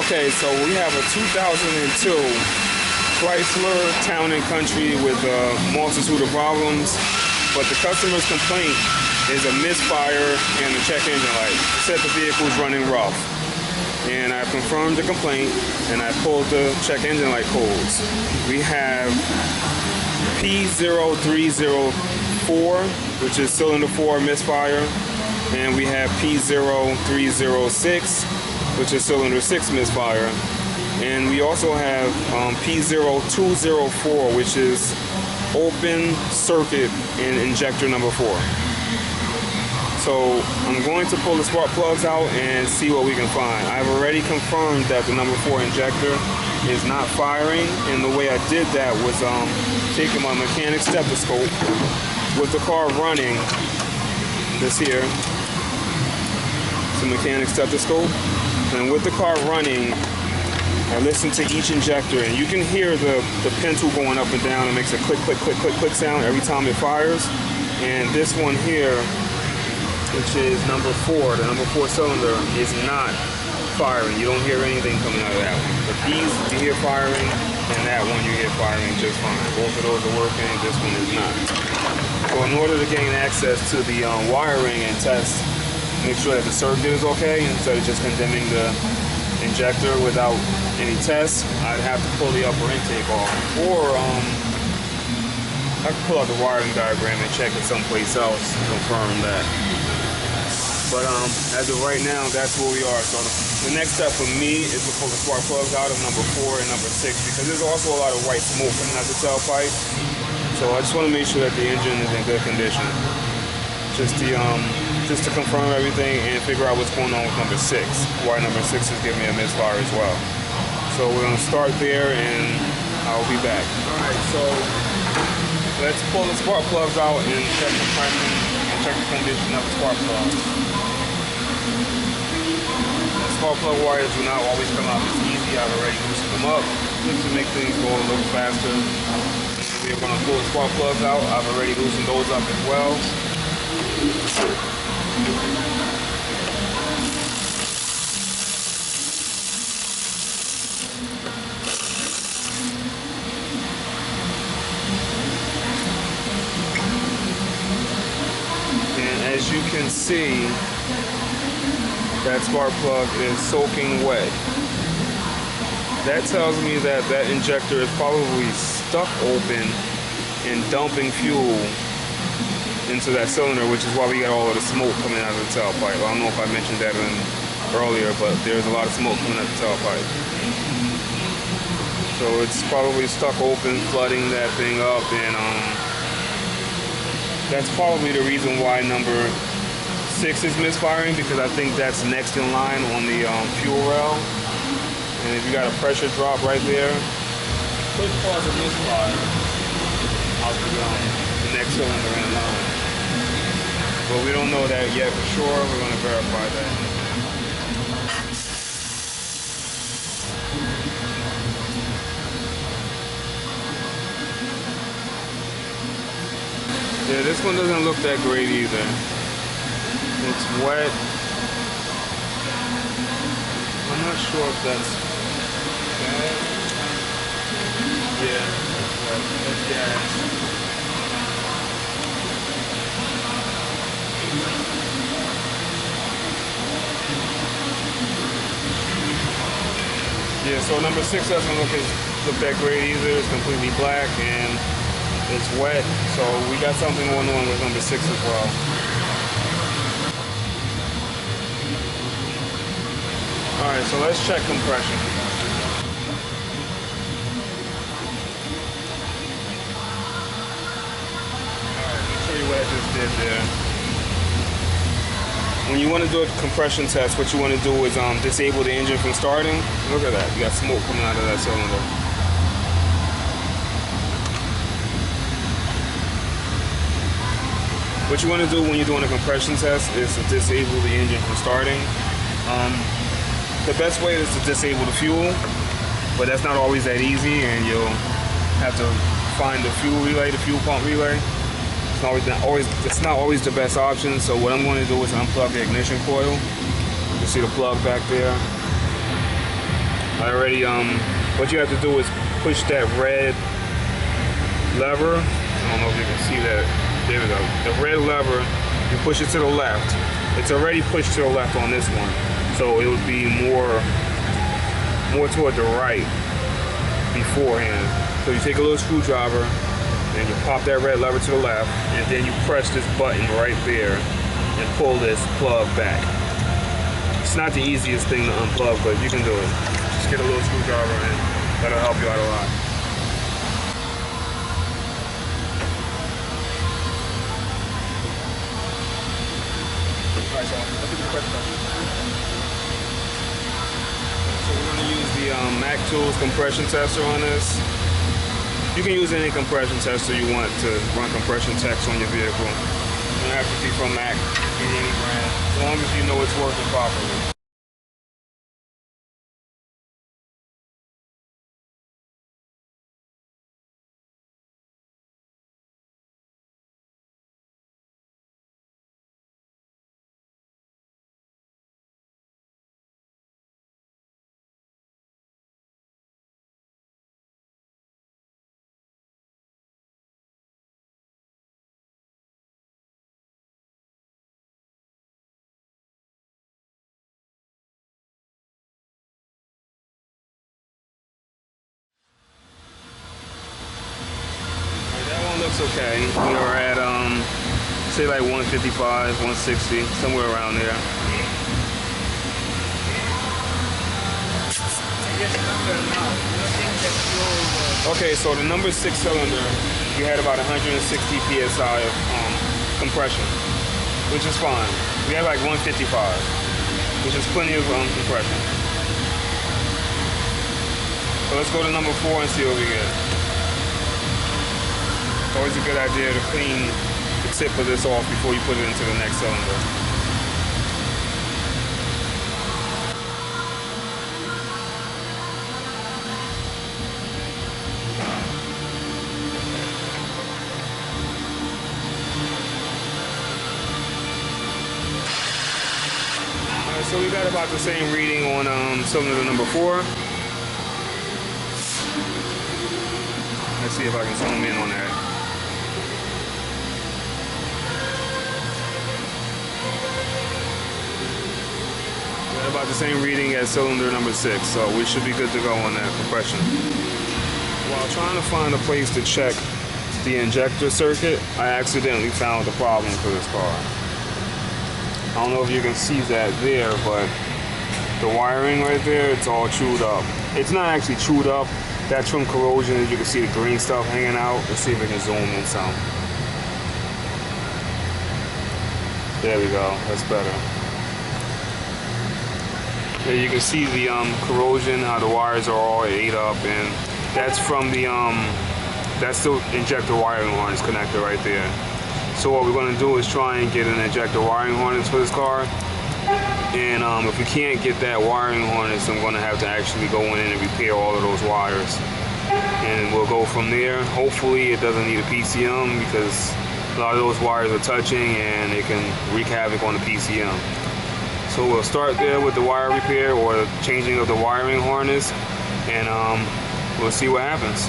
Okay, so we have a 2002 Chrysler Town and Country with a multitude of problems, but the customer's complaint is a misfire and the check engine light. It said the vehicle is running rough. And I confirmed the complaint and I pulled the check engine light codes. We have P0304, which is cylinder 4 misfire, and we have P0306, which is cylinder 6 misfire. And we also have P0204, which is open circuit in injector number 4. So I'm going to pull the spark plugs out and see what we can find. I've already confirmed that the number 4 injector is not firing, and the way I did that was taking my mechanic stethoscope with the car running. This here, it's a mechanic stethoscope, and with the car running, I listen to each injector, and you can hear the pin tool going up and down. It makes a click, click, click, click, click sound every time it fires. And this one here, which is number 4, the number 4 cylinder, is not firing. You don't hear anything coming out of that one. But these you hear firing, and that one you hear firing just fine. Both of those are working, this one is not. So in order to gain access to the wiring and test, make sure that the circuit is okay, instead of just condemning the injector without any tests, I'd have to pull the upper intake off. Or I could pull out the wiring diagram and check it someplace else to confirm that. But as of right now, that's where we are. So the next step for me is to pull the spark plugs out of number 4 and number 6, because there's also a lot of white smoke coming out the tailpipe. So I just want to make sure that the engine is in good condition. Just to confirm everything and figure out what's going on with number 6. Why number 6 is giving me a misfire as well. So we're going to start there and I'll be back. Alright, so let's pull the spark plugs out and check the pressure and check the condition of the spark plug. Spark plug wires do not always come out as easy. I've already loosened them up just to make things go a little faster. We're going to pull the spark plugs out. I've already loosened those up as well. And as you can see, that spark plug is soaking wet. That tells me that that injector is probably stuck open and dumping fuel into that cylinder, which is why we got all of the smoke coming out of the tailpipe. I don't know if I mentioned that earlier, but there's a lot of smoke coming out of the tailpipe. So it's probably stuck open, flooding that thing up, and that's probably the reason why number 6 is misfiring, because I think that's next in line on the fuel rail. And if you got a pressure drop right there, could cause a misfire out the next cylinder in line. But we don't know that yet for sure. We're going to verify that. Yeah, this one doesn't look that great either. It's wet. I'm not sure if that's bad. Yeah, that's wet. That's gas. Yeah, so number 6 doesn't look that great either. It's completely black and it's wet. So we got something going on with number 6 as well. Alright, so let's check compression. Alright, let me show you what I just did there. When you want to do a compression test, what you want to do is disable the engine from starting. Look at that, you got smoke coming out of that cylinder. What you want to do when you're doing a compression test is to disable the engine from starting. The best way is to disable the fuel, but that's not always that easy, and you'll have to find the fuel relay, the fuel pump relay. It's not always the best option. So what I'm going to do is unplug the ignition coil. You see the plug back there. I already, what you have to do is push that red lever. I don't know if you can see that. There we go. The red lever, you push it to the left. It's already pushed to the left on this one. So it would be more toward the right beforehand. So you take a little screwdriver and you pop that red lever to the left, and then you press this button right there and pull this plug back. It's not the easiest thing to unplug, but you can do it. Just get a little screwdriver and that'll help you out a lot. Alright, so look at the press button. So we're going to use the Mac Tools compression tester on this. You can use any compression tester you want to run compression tests on your vehicle. You don't have to be from Mac, any brand, as long as you know it's working properly. Looks okay. We are at say like 155, 160, somewhere around there. Okay, so the number 6 cylinder, you had about 160 psi of compression, which is fine. We had like 155, which is plenty of compression. So let's go to number 4 and see what we get. It's always a good idea to clean the tip of this off before you put it into the next cylinder. Alright, so we got about the same reading on cylinder number 4. Let's see if I can zoom in on that. About the same reading as cylinder number 6, so we should be good to go on that compression. While trying to find a place to check the injector circuit, I accidentally found the problem for this car. I don't know if you can see that there, but the wiring right there, it's all chewed up. It's not actually chewed up. That's from corrosion, as you can see the green stuff hanging out. Let's see if we can zoom in some. There we go, that's better. There you can see the corrosion, how the wires are all ate up, and that's from the that's the injector wiring harness connector right there. So what we're going to do is try and get an injector wiring harness for this car, and if we can't get that wiring harness, I'm going to have to actually go in and repair all of those wires, and we'll go from there. Hopefully it doesn't need a PCM, because a lot of those wires are touching and it can wreak havoc on the PCM. So we'll start there with the wire repair or changing of the wiring harness, and we'll see what happens.